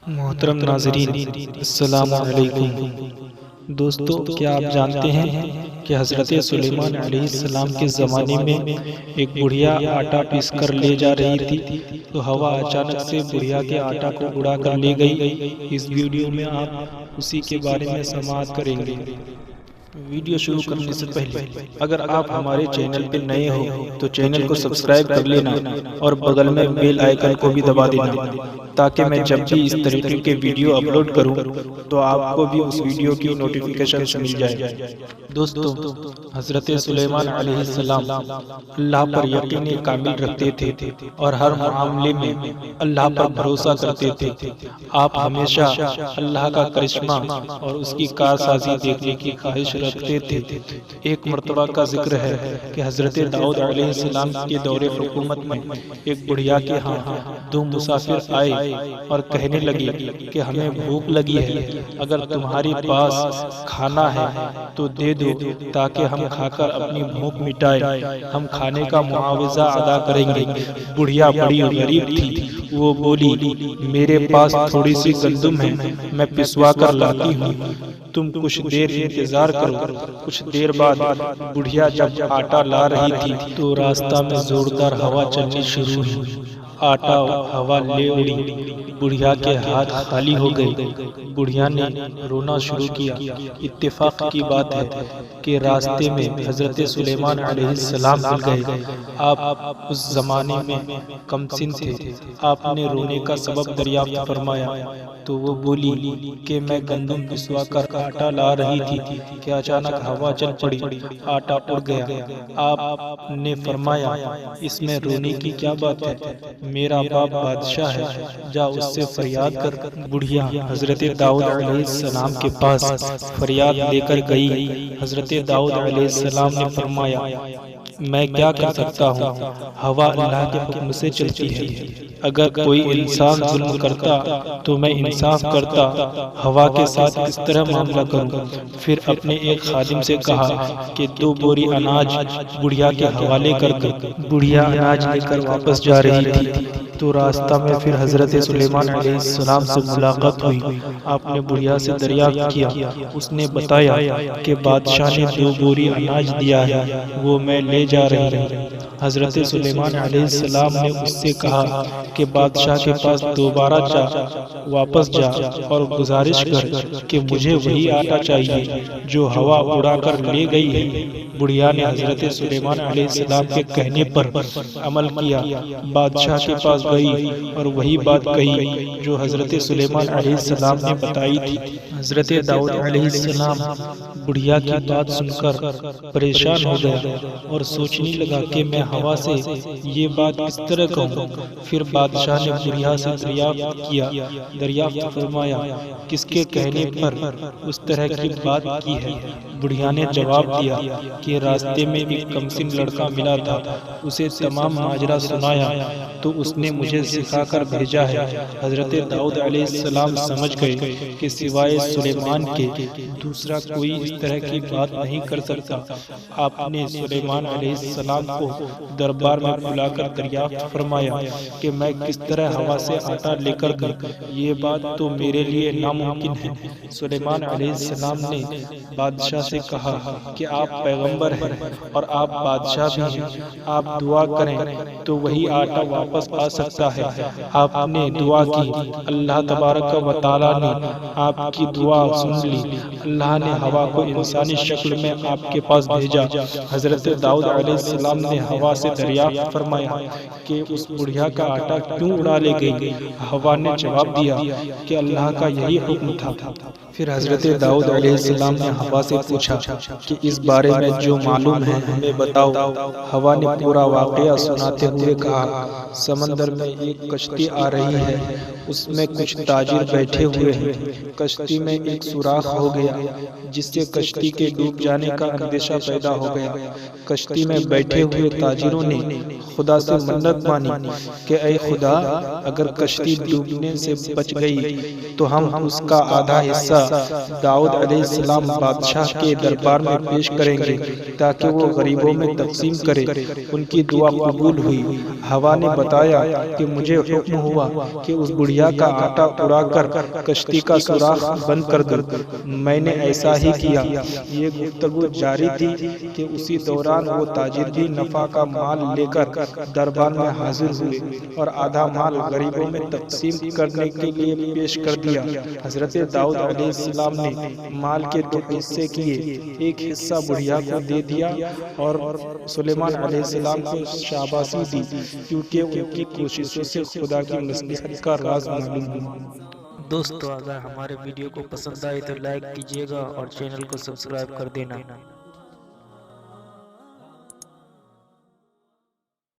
محترم ناظرین، السلام علیکم۔ دوستو، کیا آپ جانتے ہیں کہ حضرت سلیمان علیہ السلام کے زمانے میں ایک بڑھیا آٹا پیس کر لے جا رہی تھی تو ہوا اچانک سے بڑھیا کے آٹا کو اڑا کر لے گئی۔ اس ویڈیو میں آپ اسی کے بارے میں سماعت کریں گے۔ ویڈیو شروع کرنے سے پہلے اگر آپ ہمارے چینل پہ نئے ہو تو چینل کو سبسکرائب کر لینا اور بغل میں بیل آئیکن کو بھی دبا دینا تاکہ میں جب بھی اس طریقے کے ویڈیو اپلوڈ کروں تو آپ کو بھی اس ویڈیو کی نوٹیفیکیشن مل جائے۔ دوستو، حضرت سلیمان علیہ السلام اللہ پر یقین کامل رکھتے تھے اور ہر معاملے میں اللہ پر بھروسہ کرتے تھے۔ آپ ہمیشہ اللہ کا کرشمہ اور اس کی کارسازی دیکھنے کی خواہش رکھتے تھے۔ ایک مرتبہ کا ذکر ہے کہ حضرت داؤد علیہ السلام کے دور حکومت میں ایک بڑھیا کے ہاں دو مسافر آئے اور کہنے لگے کہ ہمیں بھوک لگی ہے، اگر تمہارے پاس کھانا ہے تو دے دو تاکہ ہم کھا کر اپنی بھوک مٹائیں، ہم کھانے کا معاوضہ ادا کریں گے۔ بڑھیا بڑی غریب تھی، وہ بولی میرے پاس تھوڑی سی گندم ہے، میں پسوا کر لاتی ہوں، تم کچھ دیر انتظار کرو۔ کچھ دیر بعد بڑھیا جب آٹا لا رہی تھی تو راستہ میں زوردار ہوا چلنی شروع ہوئی، آٹا ہوا لے اڑی، بڑھیا کے ہاتھ خالی ہو گئے۔ بڑھیا نے رونا شروع کیا۔ اتفاق کی بات ہے کہ راستے میں حضرت سلیمان علیہ السلام مل گئے۔ آپ اس زمانے میں کم سن تھے۔ آپ نے رونے کا سبب دریافت فرمایا تو وہ بولی کہ میں گندم پسوا کر آٹا لا رہی تھی کہ اچانک ہوا چل پڑی، آٹا اڑ گیا۔ آپ نے فرمایا اس میں رونے کی کیا بات ہے، میرا باپ بادشاہ ہے، جا اس سے فریاد کر۔ بڑھیا حضرت داؤد علیہ السلام کے پاس فریاد لے کر گئی۔ حضرت داؤد علیہ السلام نے فرمایا میں کیا کر سکتا ہوں، ہوا اللہ کے حکم سے چلتی ہے، اگر کوئی انسان ظلم کرتا تو میں انصاف کرتا، ہوا کے ساتھ کس طرح معاملہ کروں۔ پھر اپنے ایک خادم سے کہا کہ 2 بوری اناج بڑھیا کے حوالے کر دو۔ بڑھیا اناج لے کر واپس جا رہی تھی تو راستہ میں پھر حضرت سلیمان علیہ السلام سے ملاقات ہوئی۔ آپ نے بڑھیا سے دریافت کیا، اس نے بتایا کہ بادشاہ نے 2 بوری اناج دیا ہے، وہ میں لے جا رہی ہوں۔ حضرت سلیمان علیہ السلام نے اس سے کہا کہ بادشاہ کے پاس دوبارہ جا، واپس جا اور گزارش کر کہ مجھے وہی آٹا چاہیے جو ہوا اڑا کر لے گئی ہے۔ بڑھیا نے حضرت سلیمان علیہ السلام کے کہنے پر عمل کیا، بادشاہ کے پاس گئی اور وہی بات کہی جو حضرت سلیمان علیہ السلام نے بتائی تھی۔ حضرت داؤد علیہ السلام بڑھیا کی بات سن کر پریشان ہو گیا اور سوچنے لگا کہ میں ہوا سے یہ بات کس طرح کہوں۔ پھر بادشاہ نے بڑھیا سے دریافت فرمایا کس کے کہنے پر اس طرح کی بات کی ہے۔ بڑھیا نے جواب دیا کہ راستے میں ایک کمسن لڑکا ملا تھا، اسے تمام ماجرا سنایا تو اس نے مجھے سکھا کر بھیجا ہے۔ حضرت داؤد علیہ السلام سمجھ گئے کہ سوائے سلیمان کے دوسرا کوئی اس طرح کی بات نہیں کر سکتا۔ آپ نے سلیمان علیہ السلام کو دربار میں بلا کر دریافت فرمایا کہ میں کس طرح ہوا سے آٹا لے کر دوں، یہ بات تو میرے لیے ناممکن ہے۔ سلیمان علیہ السلام نے بادشاہ سے کہا کہ آپ پیغمبر ہیں اور آپ بادشاہ بھی ہیں، آپ دعا کریں تو وہی آٹا واپس آ سکتا ہے۔ آپ نے دعا کی، اللہ تبارک و تعالیٰ نے آپ کی دعا سن لی، اللہ نے ہوا کو انسانی شکل میں آپ کے پاس بھیجا۔ حضرت داؤد علیہ السلام نے ہوا سے دریافت فرمایا کہ اس بڑھیا کا آٹا کیوں اڑا لے گئی۔ ہوا نے جواب دیا کہ اللہ کا یہی حکم تھا۔ پھر حضرت داؤد علیہ السلام نے ہوا سے پوچھا کہ اس بارے میں جو معلوم ہے ہمیں بتاؤ۔ ہوا نے پورا واقعہ سناتے ہوئے کہا سمندر میں ایک کشتی آ رہی ہے، اس میں کچھ تاجر بیٹھے ہوئے ہیں، کشتی میں ایک سوراخ ہو گیا جس سے کشتی کے ڈوب جانے کا اندیشہ پیدا ہو گیا۔ کشتی میں بیٹھے ہوئے تاجروں نے خدا سے منت مانی کہ اے خدا، اگر کشتی ڈوبنے سے بچ گئی تو ہم اس کا آدھا حصہ داؤد علیہ السلام بادشاہ کے دربار میں پیش کریں گے تاکہ وہ غریبوں میں تقسیم کرے۔ ان کی دعا قبول ہوئی۔ ہوا نے بتایا کہ مجھے حکم ہوا کہ اس بڑھیا بڑھیا کا آٹا اڑا کر کشتی کا سوراخ بند کر دوں۔ میں نے ایسا ہی کیا۔ یہ گفتگو جاری تھی کہ اسی دوران وہ تاجر بھی نفع کا مال لے کر دربار میں حاضر ہوئے اور آدھا مال غریبوں میں تقسیم کرنے کے لیے پیش کر دیا۔ حضرت داؤد علیہ السلام نے مال کے 2 حصے کیے، ایک حصہ بڑھیا کو دے دیا اور سلیمان علیہ السلام کو شاباشی دی، کیونکہ ان کی کوششوں سے خدا کی مصلحت کا راز معلوم ہوا۔ دوستو اگر ہمارے ویڈیو کو پسند آئے تو لائک کیجیے گا اور چینل کو سبسکرائب کر دینا۔